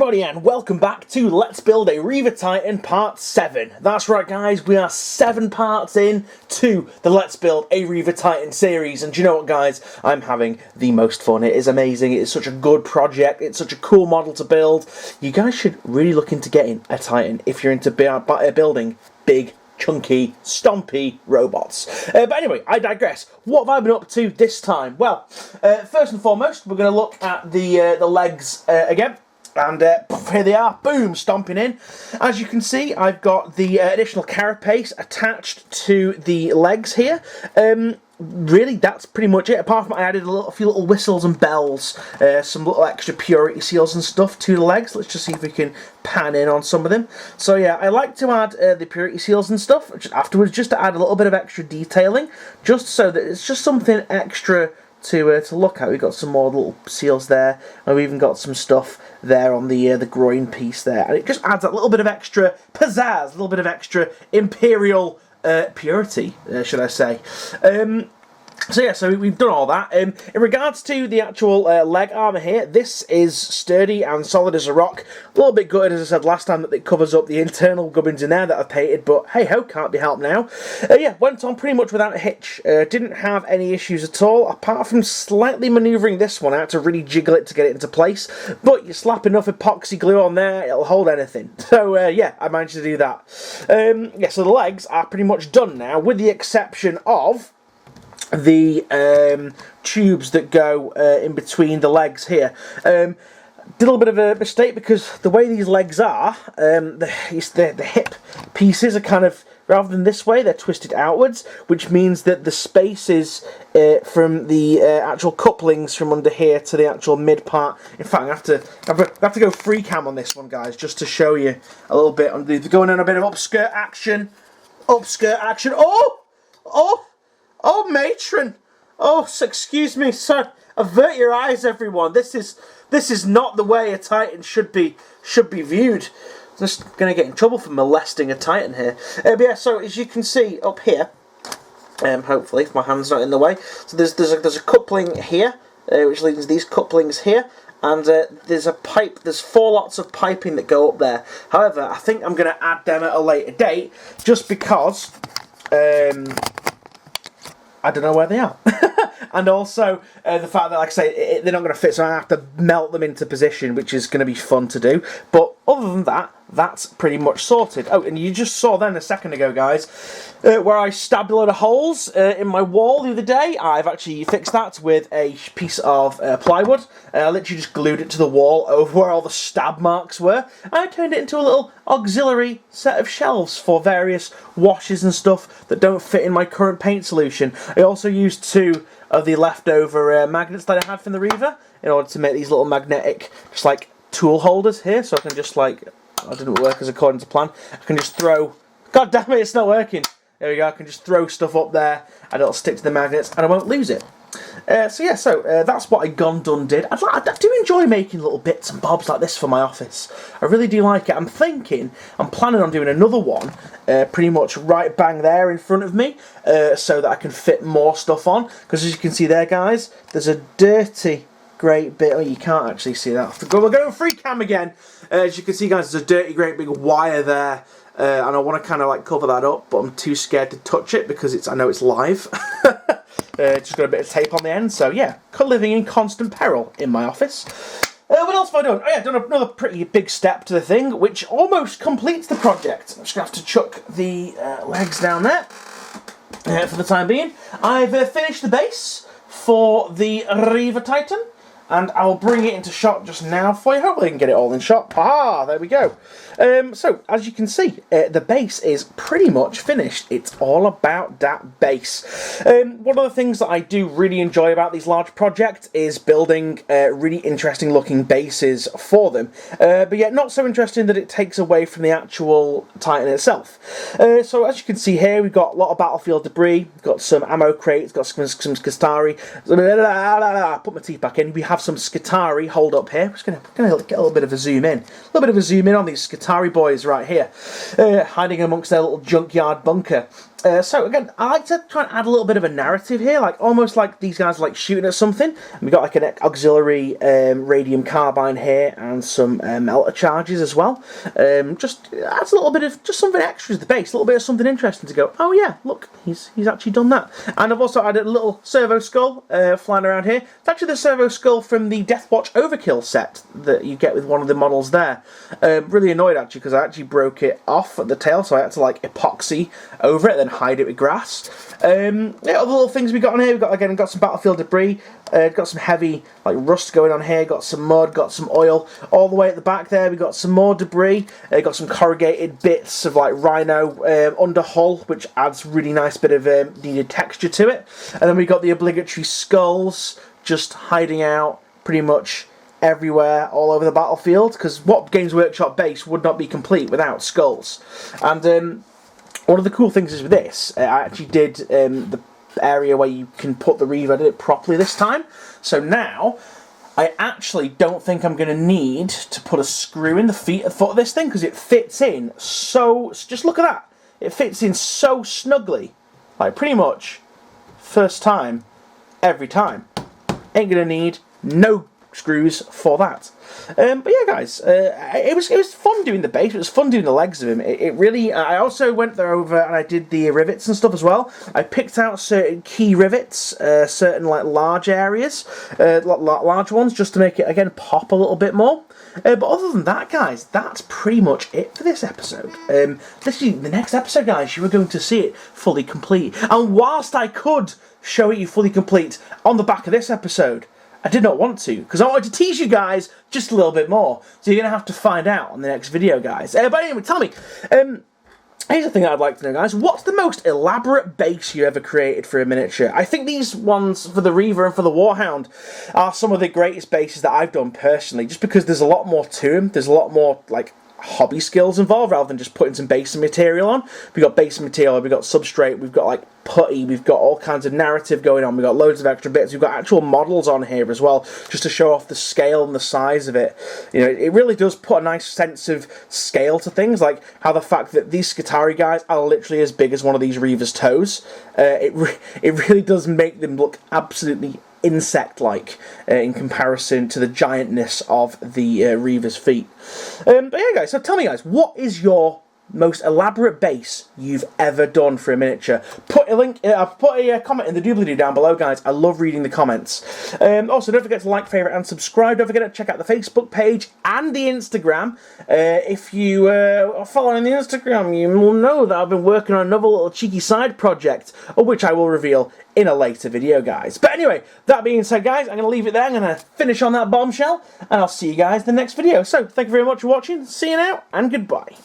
everybody and welcome back to Let's Build a Reaver Titan Part 7. That's right guys, we are 7 parts in to the Let's Build a Reaver Titan series, and do you know what guys, I'm having the most fun. It is amazing, it is such a good project, it's such a cool model to build. You guys should really look into getting a Titan if you're into building big, chunky, stompy robots. But anyway, I digress. What have I been up to this time? Well, first and foremost, we're going to look at the legs again. And here they are, boom, stomping in. As you can see, I've got the additional carapace attached to the legs here. Really, that's pretty much it. Apart from I added a few little whistles and bells, some little extra purity seals and stuff to the legs. Let's just see if we can pan in on some of them. So yeah, I like to add the purity seals and stuff afterwards, just to add a little bit of extra detailing, just so that it's just something extra to look at. We've got some more little seals there, and we've even got some stuff there on the groin piece there, and it just adds a little bit of extra pizzazz, a little bit of extra imperial purity, should I say. So yeah, so we've done all that. In regards to the actual leg armour here, this is sturdy and solid as a rock. A little bit gutted, as I said last time, that it covers up the internal gubbins in there that I've painted, but hey-ho, can't be helped now. Yeah, went on pretty much without a hitch. Didn't have any issues at all, apart from slightly manoeuvring this one out to really jiggle it to get it into place. But you slap enough epoxy glue on there, it'll hold anything. So yeah, I managed to do that. Yeah, so the legs are pretty much done now, with the exception of the tubes that go in between the legs here. Did a little bit of a mistake because the way these legs are, the hip pieces are kind of, rather than this way, they're twisted outwards, which means that the spaces from the actual couplings from under here to the actual mid part. In fact, I have to go free cam on this one, guys, just to show you a little bit. I'm going on a bit of upskirt action. Oh, matron! Oh, excuse me, sir. Avert your eyes, everyone. This is not the way a Titan should be viewed. I'm just gonna get in trouble for molesting a Titan here. But yeah, so as you can see up here, hopefully, if my hand's not in the way. So there's a coupling here, which leads to these couplings here, and there's a pipe. There's 4 lots of piping that go up there. However, I think I'm gonna add them at a later date, just because. I don't know where they are. And also the fact that, like I say, they're not going to fit, so I have to melt them into position, which is going to be fun to do. But other than that, that's pretty much sorted. Oh, and you just saw then a second ago, guys, where I stabbed a lot of holes in my wall the other day. I've actually fixed that with a piece of plywood. I literally just glued it to the wall over where all the stab marks were. And I turned it into a little auxiliary set of shelves for various washes and stuff that don't fit in my current paint solution. I also used 2 of the leftover magnets that I had from the Reaver in order to make these little magnetic, just like tool holders here, so I can just like, that didn't work as according to plan. I can just throw, god damn it, it's not working. There we go, I can just throw stuff up there and it'll stick to the magnets and I won't lose it. So yeah, that's what I done did. I do enjoy making little bits and bobs like this for my office. I really do like it. I'm planning on doing another one, pretty much right bang there in front of me, so that I can fit more stuff on. Because as you can see there, guys, there's a dirty great bit. Oh, you can't actually see that. We're going free cam again. As you can see, guys, there's a dirty great big wire there. And I want to kind of like cover that up, but I'm too scared to touch it because I know it's live. Just got a bit of tape on the end, so yeah, living in constant peril in my office. What else have I done? Oh yeah, done another pretty big step to the thing, which almost completes the project. I'm just going to have to chuck the legs down there for the time being. I've finished the base for the Reaver Titan, and I'll bring it into shot just now for you. Hopefully I can get it all in shot. Ah, there we go. So, as you can see, the base is pretty much finished. It's all about that base. One of the things that I do really enjoy about these large projects is building really interesting looking bases for them. But yet not so interesting that it takes away from the actual Titan itself. So, as you can see here, we've got a lot of battlefield debris, we've got some ammo crates, got some Skitari. Put my teeth back in. We have some Skitari hold up here. I'm just going to get a little bit of a zoom in. A little bit of a zoom in on these Skitari boys right here, hiding amongst their little junkyard bunker. So again, I like to try and add a little bit of a narrative here, like almost like these guys are like shooting at something. And we got like an auxiliary radium carbine here and some melter charges as well. Just adds a little bit of just something extra to the base, a little bit of something interesting to go, oh yeah, look, he's actually done that. And I've also added a little servo skull flying around here. It's actually the servo skull from the Deathwatch Overkill set that you get with one of the models there. Really annoyed actually because I actually broke it off at the tail, so I had to like epoxy over it, then hide it with grass. Yeah, other little things we got on here. We've got some battlefield debris. Got some heavy like rust going on here. Got some mud. Got some oil. All the way at the back there, we got some more debris. Got some corrugated bits of like rhino under hull, which adds really nice bit of needed texture to it. And then we got the obligatory skulls just hiding out pretty much everywhere all over the battlefield, because what Games Workshop base would not be complete without skulls. And one of the cool things is with this, I actually did the area where you can put the Reaver. I did it properly this time. So now, I actually don't think I'm going to need to put a screw in the foot of this thing, because it fits in so... Just look at that. It fits in so snugly. Like, pretty much, first time, every time. Ain't going to need no screws for that. But yeah, guys, it was fun doing the base. It was fun doing the legs of him. It really. I also went there over and I did the rivets and stuff as well. I picked out certain key rivets, certain like large areas, large ones, just to make it again pop a little bit more. But other than that, guys, that's pretty much it for this episode. Literally, the next episode, guys, you are going to see it fully complete. And whilst I could show it you fully complete on the back of this episode, I did not want to, because I wanted to tease you guys just a little bit more. So you're going to have to find out on the next video, guys. But anyway, tell me, here's the thing I'd like to know, guys. What's the most elaborate base you ever created for a miniature? I think these ones for the Reaver and for the Warhound are some of the greatest bases that I've done personally, just because there's a lot more to them. There's a lot more, like, hobby skills involved rather than just putting some base material on. We've got base material, we've got substrate, we've got like putty, we've got all kinds of narrative going on, we've got loads of extra bits, we've got actual models on here as well, just to show off the scale and the size of it. You know, it really does put a nice sense of scale to things, like how the fact that these Skitarii guys are literally as big as one of these Reaver's toes. It really does make them look absolutely insect-like in comparison to the giantness of the Reaver's feet. But yeah, guys, so tell me, guys, what is your most elaborate base you've ever done for a miniature? Put a link, put a comment in the doobly-doo down below, guys. I love reading the comments. Also, don't forget to like, favourite, and subscribe. Don't forget to check out the Facebook page and the Instagram. If you are following the Instagram, you will know that I've been working on another little cheeky side project, of which I will reveal in a later video, guys. But anyway, that being said, guys, I'm going to leave it there. I'm going to finish on that bombshell, and I'll see you guys in the next video. So, thank you very much for watching. See you now, and goodbye.